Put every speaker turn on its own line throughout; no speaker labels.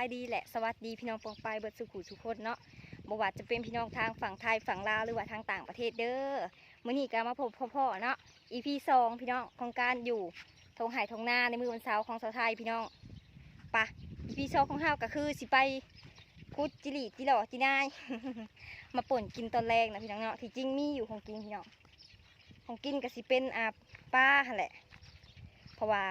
ายดีแหละสวัสดีพี่น้องปองปายเบิดสุขุสุขคนเนาะบ่ว่าจะเป็นพี่น้องทางฝั่งไทยฝั่งลาวหรือว่าทางต่างประเทศเด้อมื้อนี้ก็มาพบพ่อเนาะ EP 2พี่น้องของการอยู่ทงไห่ทงนาในมือวันเสาร์ของชาวไทยพี่น้องปะ EP 2ของเฮาก็คือสิไปคุดจิหลีจิหล่อจินาย มาป่นกินตอนแรกนะพี่น้องเนาะที่จริงมีอยู่ของกินพี่น้องของกินก็สิเป็นปลาหั่นแหละเพราะว่า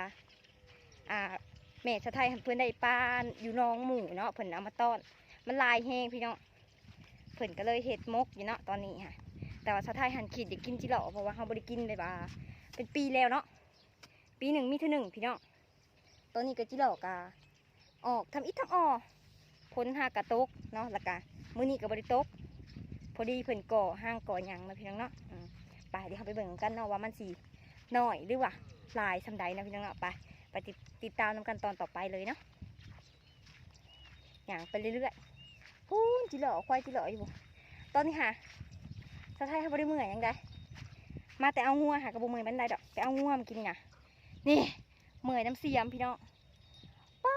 แม่ชาวไทยเพิ่นได้ปลาอยู่น้องหมูเนาะเพิ่นเอามาต้อนมันลายแห้งพี่น้องเพิ่นก็เลยเห็ดมกอยู่เนาะตอนนี้ค่ะแต่ว่าชาวไทยหันขีดอยากกินจิหล่อเพราะว่าเขาบริกินเลยว่าเป็นปีแล้วเนาะปีหนึ่งมีเท่าหนึ่งพี่น้องตอนนี้ก็จิหล่อกาออกทำอิฐทำพ้นหากระตกเนาะแล้วก็มื้อนี้ก็บริตกพอดีเพิ่นก่อห้างก่อหยังนะพี่น้องเนาะไปเดี๋ยวเราไปเบิ่งกันเนาะว่ามันสีน้อยหรือว่าลายสำใดนะพี่น้องเนาะไปติดตามนำกันตอนต่อไปเลยเนาะอย่างไปเรื่อยๆพูนจิหล่อควายจิหล่ออยู่ตอนนี้ค่ะชาวไทยเขาบริเมื่อยยังไงมาแต่เอางัวหากระบุเมื่อยบันไดดอกไปเอางัวมากินนะนี่เมื่อยน้ำเสียมพี่น้องป้า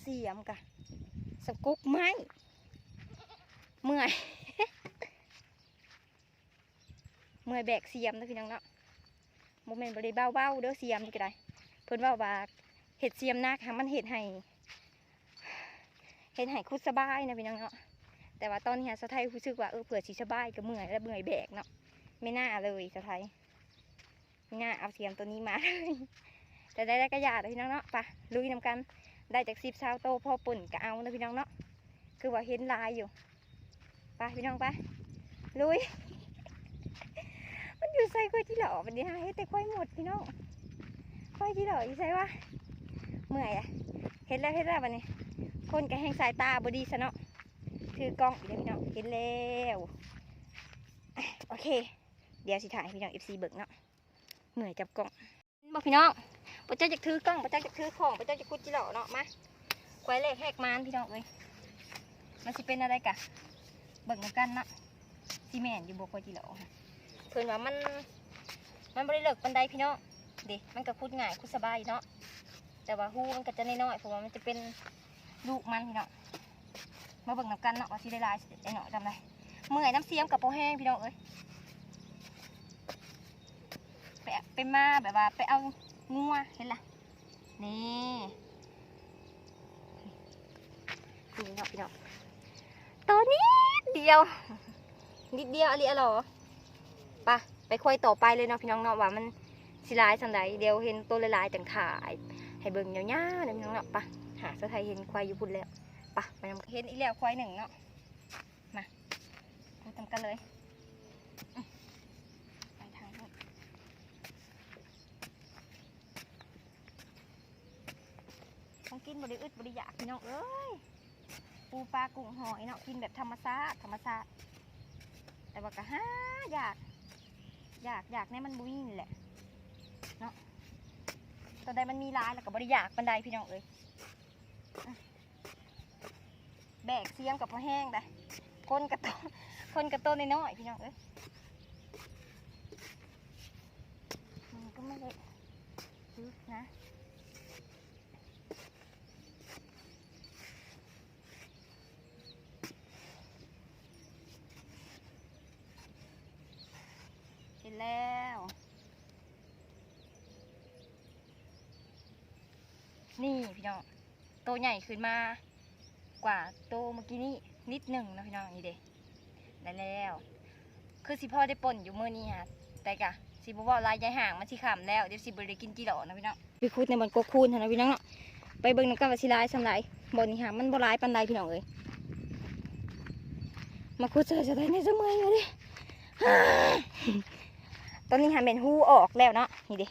เสียมกะสกุกไม้เมื่อย เมื่อยแบกเสียมนะพี่น้องเนาะโมเมนต์บริเบ้าเด้อเสียมนี่ก็ได้เพิ่นว่าเห็ดเสียมนักค่ะมันเห็ดให้คุดสบายนะพี่น้องเนาะแต่ว่าตอนนี้สาวไทยรู้สึกว่าเผื่อสีสบายก็เมื่อยและเมื่อยแบกเนาะไม่น่าเลยสาวไทยไม่น่าเอาเสียมตัวนี้มาเลยแต่ได้กระยาพี่น้องเนาะไปลุยนำกันได้จาก10 20 โตพ่อปุ่นก็เอานะพี่น้องเนาะคือว่าเห็นลายอยู่ไปพี่น้องไปลุย มันอยู่ใส่ควายที่หล่อวันนี้ฮะเฮ็ดแต่ควายหมดพี่น้องควายที่หล่ออยู่ใส่ว่าเมื่อยอะเห็นแล้ววันนี้คนก็แห้งสายตาบดีซะเนาะถือกล้องอีกแล้วพี่น้องเห็นแล้วโอเคเดี๋ยวสิถ่ายพี่น้อง FC เบิกเนาะเหนื่อยจับกล้องบอกพี่น้องพระเจ้าจะถือกล้องพระเจ้าจะถือของพระเจ้าจะคุดจิหล่อเนาะมาควายเล็กแหกมานพี่น้องเลยมันสิเป็นอะไรกะเบิกเหมือนกันเนาะซีเมนต์อยู่บนควายจิหล่อเพื่อนว่ามันบริเลิกบันไดพี่น้องเด็มันก็คุดง่ายคุดสบายเนาะแต่ว่าหูมันก็จะน้อยๆเพราะว่ามันจะเป็นลูกมันพี่น้องมาเบิ่งน้ำกันเนาะว่าที่ได้ลายไอ้เนาะทำไรเมื่อยน้ำเสียมกับโปแห้งพี่น้องเอ้ยไปมาแบบว่าไปเอางัวเห็นล่ะนี่เนาะพี่น้องตัวนี้นิดเดียวอะไรหรอไปคุยต่อไปเลยเนาะพี่น้องเนาะว่ามันสิลายสันใดเดี๋ยวเห็นตัวลายต่างถ่ายให้เบิ่งยาวๆเดี๋ยวพี่น้องเนาะหาสะไทยเห็นควายอยู่พุ่นแล้วไปนำเห็นอีกแล้วควายหนึ่งเนาะมาดูทำกันเลยไปทางนู้นต้องกินบริอึดบริยากพี่น้องเอ้ยปูปลากุ้งหอยเนาะกินแบบธรรมชาติแต่ว่าก็อยากในมันบุ้ยนี่แหละเนาะตอนใดมันมีลายแล้วก็บริยากบันไดพี่น้องเอ้ยแบกเสียมกับพอแห้งได้คนกระต้นน้อยพี่น้องเอ้ยมันก็ไม่ได้ลึกนะเห็นแล้วนี่พี่น้องโตใหญ่ขึ้นมากว่าโตเมื่อกี้นี่นิดหนึ่งนะพี่น้องนี่เด้ได้แล้วคือสิพ่อได้ป่นอยู่มื้อนี้ฮะแต่กะสิบ่ว่าลายใหญ่ห่างมันสิขำแล้วเดี๋ยวสิบ่ได้กินจิหล่อนะพี่น้องไปคุดในบ่อนกกคูนนะพี่น้องเนาะไปเบิ่งนำกันว่าสิลายสำไรบ่อนนี้ฮะมันบ่ลายปานใดพี่น้องเอ้ยมาคุดจะได้ในเสมออยู่ดิ ตอนนี้หาเม็นหูออกแล้วเนาะนี่ดิ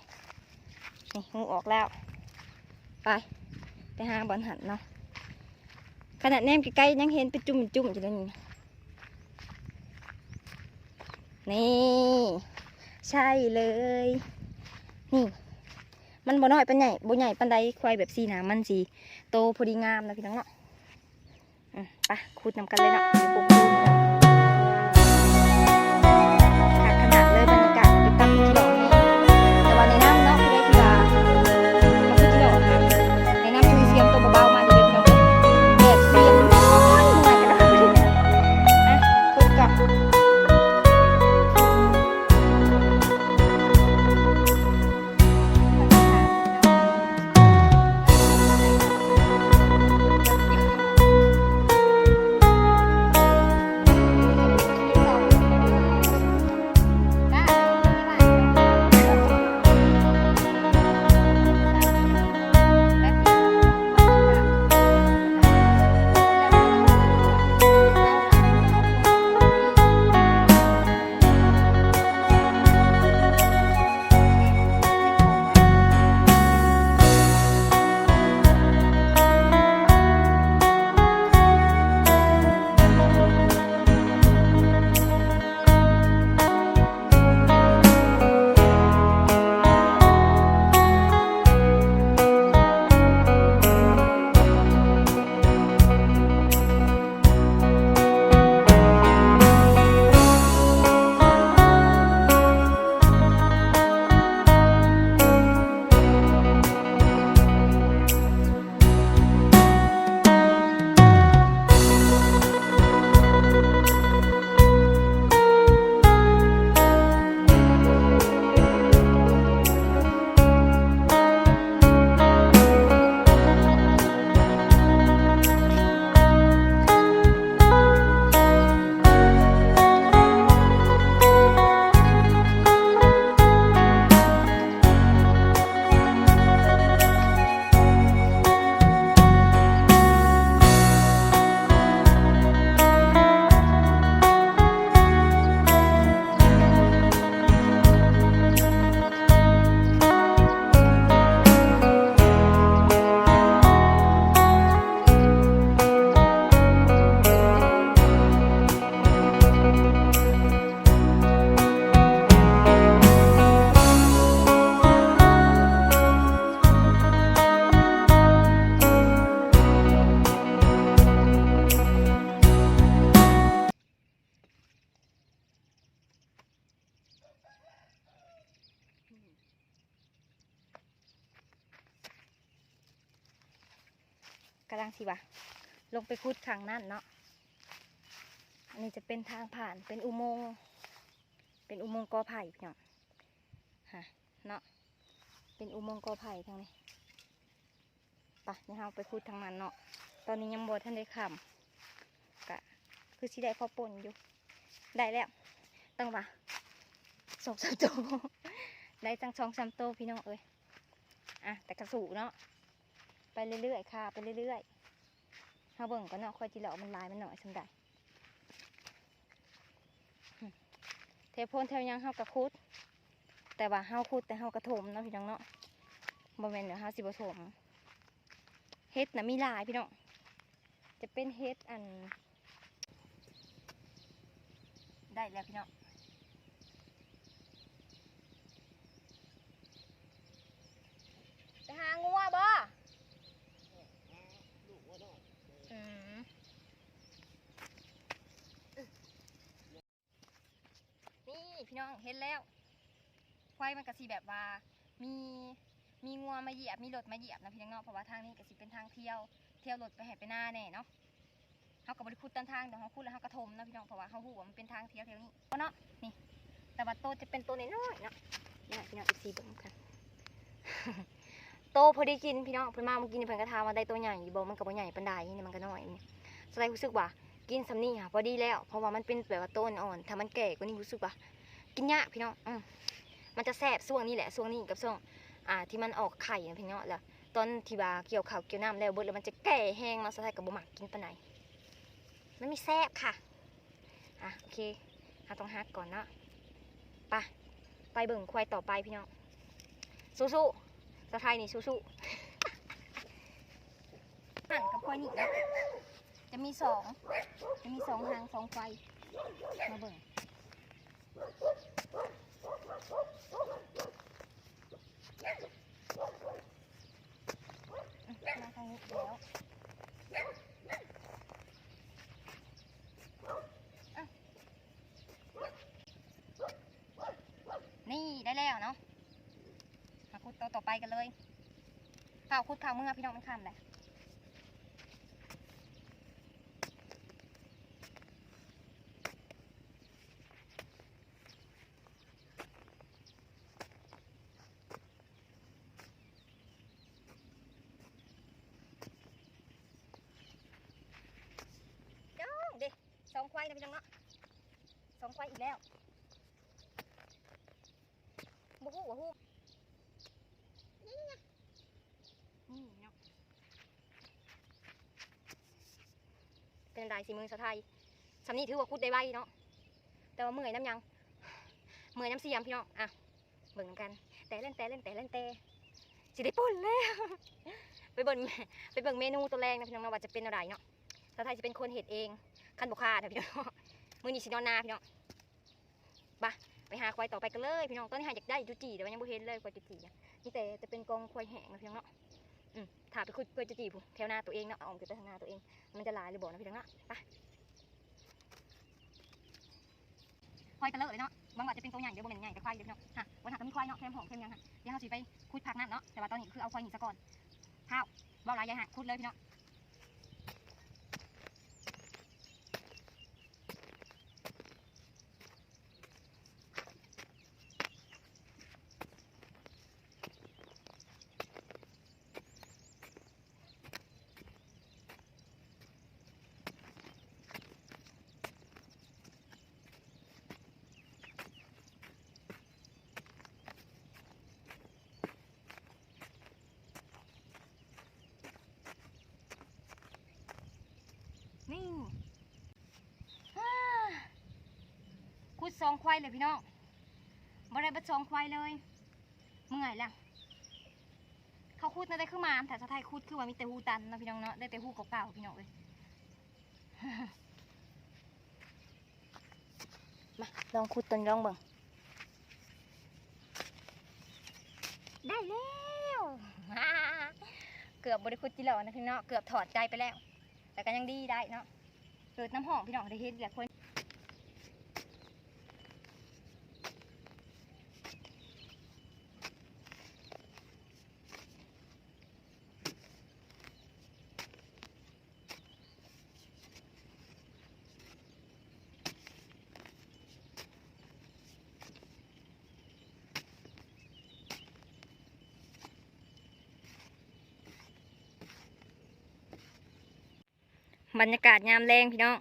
นี่หูออกแล้วไปหาบอลหันเนาะขนาดแนมใกล้ๆยังเห็นเป็นจุ่มอยู่ตรงนี้นี่ใช่เลยนี่มันบ่น้อยปานใหญ่บ่ใหญ่ปานใดควายแบบสีน้ำมันสีโตพอดีงามนะพี่น้องเนาะไปขุดนำกันเลยเนาะขนาดเลยบรรยากาศติดตั้งที่หล่อแต่ว่าในน้ำเนาะไม่ได้ที่ว่าก็คือที่หล่อค่ะในน้ำคือเสียมตัวเบาๆมาเลยพี่น้อง างสิวะลงไปขุดข้างนั่นเนาะอันนี้จะเป็นทางผ่านเป็นอุโมงค์กอไผ่พี่น้องฮะเนาะเป็นอุโมงค์กอไผ่ทางนี้ไปนี่เราไปขุดทางนั้นเนาะตอนนี้ยังบ่ทันได้ขำกะคือสิได้พอปนอยู่ได้แล้วตั้งว่า2-3 โตได้ตั้ง2-3 โตพี่น้องเอ้ยอ่ะแต่กระสูเนาะไปเรื่อยๆค่ะไปเรื่อยๆเฮาเบิ่งก็เนาะค่อยจิเหล่ามันลายมันหน่อยสำใดเทพ่นเทยังเฮากระคุดแต่ว่าเฮาคุดแต่เฮากระถมเนาะพี่น้องเนาะบ่แม่นเดี๋ยวเฮาสิบ่ถมเฮ็ดน่ะมีหลายพี่น้องจะเป็นเฮ็ดอันได้แล้วพี่น้องไปหางัวบ่นี่พี่น้องเห็นแล้วควายมันกะสิแบบว่ามีงัวมาเหยียบมีรถมาเหยียบนะพี่น้องเนาะเพราะว่าทางนี้กะสิเป็นทางเที่ยวรถไปให้ไปหน้าแน่เนาะเขากับบริคุดต้นทางเดี๋ยวเขาคุดแล้วเขากระทมนะพี่น้องเพราะว่าเขาหูว่ามันเป็นทางเที่ยวนี้เนาะนี่แต่ว่าโตจะเป็นโตน้อยๆเนาะนี่พี่น้องสีเบิ่งกัน โตพอดีกินพี่น้องเพิ่นมาเมื่อกี้นี่เพิ่นก็ถามว่าได้ตัวใหญ่บ่มันก็บ่ใหญ่ปานใดนี่มันก็น้อยนี่แสดงรู้สึกว่ากินสำนี่ค่ะพอดีแล้วเพราะว่ามันเป็นแบบว่าต้นอ่อนถ้ามันแก่กว่านี้รู้สึกว่ากินยากพี่น้องมันจะแซ่บช่วงนี้แหละช่วงนี้กับช่วงที่มันออกไข่นะพี่น้องแล้วตอนที่ว่าเกี่ยวข้าวเกี่ยวน้ำแล้วเบิดแล้วมันจะแก่แห้งเนาะสไตล์กับบ่มักกินปานใดมันมีแซ่บค่ะโอเคต้องฮักก่อนเนาะไปเบิ่งควายต่อไปพี่น้องสู้ๆสไตล์นี่สู้ๆหั่นกับควายนี่นะจะมี2หาง2ไฟมาเบิ่งมาทางนี้แล้วนี่ได้แล้วเนาะมาคุดต่อไปกันเลยข่าวคุดข่าวเมื่อพี่น้องมันคำแหละเด็ก2 ควายนะพี่น้องเนาะ2 ควายอีกแล้วบูฮู้นี่เนาะเป็นไรสิมือสะไทยสำนีถือว่าคุดได้ไวเนาะแต่ว่าเมื่อยน้ำยังเมื่อยน้ำเสียมพี่น้องเบิ่งกันแต่เล่นสิได้ป่นแล้วไปเบิ่งเมนูตัวแรงนะพี่น้องว่าจะเป็นอะไรเนาะสะไทยจะเป็นคนเห็ดเองขั้นบุคคานะพี่น้องมือนี้สินอนนาพี่น้องไปหาควายต่อไปกันเลยพี่น้องตอนนี้หาอยากได้จุจีแต่ว่ายังไม่เห็นเลยควายจุจีนี่แต่จะเป็นกองควายแห้งนะพี่น้องเนาะถ่าไปคุยควายจุจีผู้แถวหน้าตัวเองเนาะเอาไปทางหน้าตัวเองมันจะลายหรือบ่นะพี่น้องเนาะควายกันเลยเนาะบางว่าจะเป็นตัวใหญ่เดี๋ยวบ่เป็นใหญ่แต่ควายเดี๋ยวพี่น้องวันหาก็มีควายเนาะแคมหอมแคมยังเดี๋ยวเราสิไปคุยพักนั่นเนาะแต่ว่าตอนนี้คือเอาควายหนีซะก่อนข้าวบ่ลายยังคุดเลยพี่น้องนี่คุด2 ควายเลยพี่น้องบ่ได้บัด2 ควายเลยเมื่อยละเขาคุดน่าได้ขึ้นมาแต่สะไทยคุดคือว่ามีแต่หูตันนะพี่น้องเนาะได้แต่หูเก่าๆพี่น้องเลยมาลองคุดต้นลองเบิ่งได้แล้วเกือบบริคุดจีหล่อนะพี่น้องเกือบถอดใจไปแล้วแต่ก็ยังดีได้เนาะเกิดน้ำหอมพี่น้องได้เห็นแหละคน บรรยากาศยามแรงพี่น้อง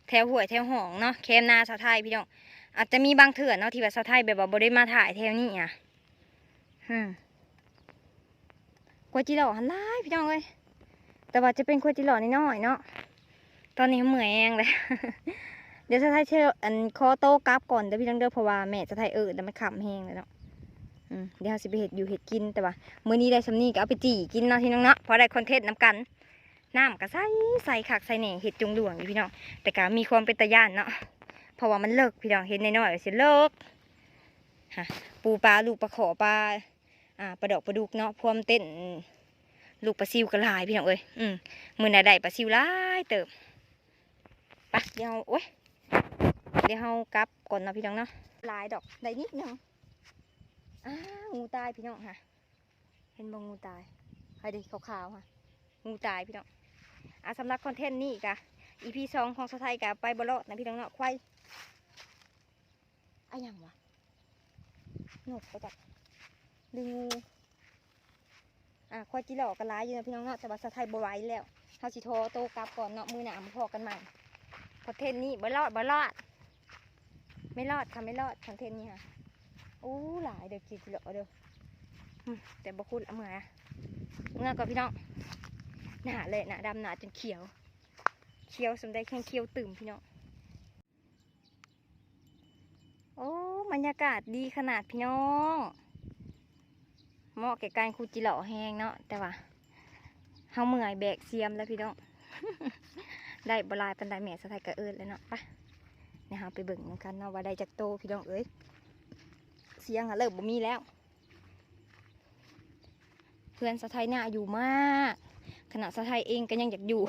แถวห้วยแถวหองเนาะแคมนาสาวไทยพี่น้องอาจจะมีบางเถื่อนเนาะที่ว่าสาวไทยแบบว่าบ่ได้มาถ่ายแถวนี้อ่ะกล้วยจีหล่อหันหลายพี่น้องเลยแต่ว่าจะเป็นกล้วยจีหล่อน้อยๆเนาะตอนนี้เมื่อยเองเลย เดี๋ยวสาวไทยเชื่ออันคอโต้กราฟก่อนเดี๋ยวพี่น้องเด้อเพราะว่าแม่สาวไทยแล้วมันขำแห้งเลยเนาะเดี๋ยวเราสิไปเห็ดอยู่เห็ดกินแต่ว่ามื้อนี้ได้สำนีก็เอาไปจี่กินเนาะพี่น้องเนาะเพราะได้คอนเทนต์นำกันน้ำก็ใส่ขักใส่แหน่เห็ดจุงหลวงอยู่พี่น้องแต่ก็มีความเป็นตะย่านเนาะเพราะว่ามันเลิกพี่น้องเห็ดน้อยๆสิเลิกฮะปูปลาลูกปลาขอปลาปลาดอกปลาดุกเนาะพวมเต้นลูกปลาซิวก็หลายพี่น้องเอ้ยมื้อไหนได้ปลาซิวหลายเติบไปเดี๋ยวเฮากลับก่อนเนาะพี่น้องเนาะหลายดอกได้นิดนึงงูตายพี่น้องค่ะเห็นบ่งูตายให้ดิขาวๆค่ะงูตายพี่น้องสำหรับคอนเทนต์นี้กะ EP 2ของสาวไทยกะไปบ่รอดนะพี่น้องเนาะควายยังวะหนกไปจับดึงงูควายจีหล่อกันร้ายอยู่นะพี่น้องเนาะแต่ว่าสาวไทยบ่ไหวแล้วเฮาสิโทรโตกลับก่อนเนาะมือหนามาพอกันใหม่คอนเทนต์นี้บ่รอดไม่รอดค่ะไม่รอดคอนเทนต์นี้ค่ะหลายเด้อจีหล่อเด้อแต่บ่คุ้นเมื่อก่อนพี่น้องหนาเลยหนาดำหนาจนเขียวสมได้แค่เขียวตื่มพี่น้องบรรยากาศดีขนาดพี่น้องเหมาะแก่การคูจิหล่อแห้งเนาะแต่ว่าเฮาเมื่อยแบกเสียมแล้วพี่น้อง ได้บลายปันไดแม่สะไทยกระเอิดแล้วเนาะไปเนี่ยเฮาไปเบิ่งกันเนาะว่าได้จากโตพี่น้องเอ้ยเสียงเริ่มบ่มีแล้วเพื่อนสะไทยน่าอยู่มากขณะสะไทยเองก็ยังอยากอยู่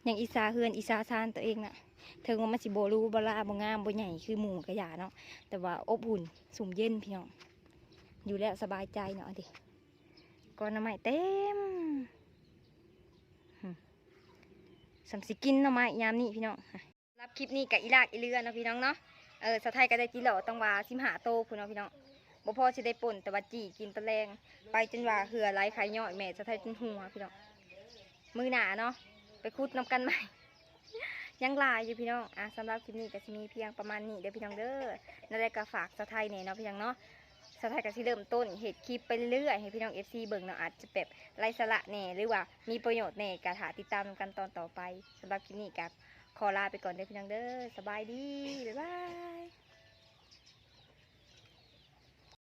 ยังอีสาเฮือนอีสาซานตัวเองน่ะเธอว่ามันสิโบรูบลาบงามบใหญ่คือหมูกระยาเนาะแต่ว่าอบอุ่นสุ่มเย็นพี่น้องอยู่แล้วสบายใจเนาะดิก้อนน้ำไม้เต็มสำสิกินน้ำไม้ยามนี้พี่น้องรับคลิปนี้กับอีลากอีเรือนะพี่น้องเนาะสะไทยก็ได้จีหล่อต้องว่า15 โตคุณเนาะพี่น้องบ่พอสิได้ป่นแต่ว่าจีกินตะแรงไปจนว่าเหือไหลไข่ย่อยแม่สะไทยจนหัวพี่น้องมือหนาเนาะไปคุดน้ำกันใหม่ ยังลายอยู่พี่น้องสำหรับคลิปนี้ก็จะมีเพียงประมาณนี้เดี๋ยวพี่น้องเด้อนั่นแหละก็ฝากสะไทยเนี่ยเนาะพี่น้องเนาะสะไทยก็สิเริ่มต้นเห็ดคลิปไปเรื่อยให้พี่น้อง FC เบิ่งเนาะอาจจะแบบไร้สาระแน่หรือว่ามีประโยชน์แน่ก็หาติดตามกันตอนต่อไปสำหรับคลิปนี้ก็ขอลาไปก่อนเด้อพี่น้องเด้อสบายดีบ๊ายบาย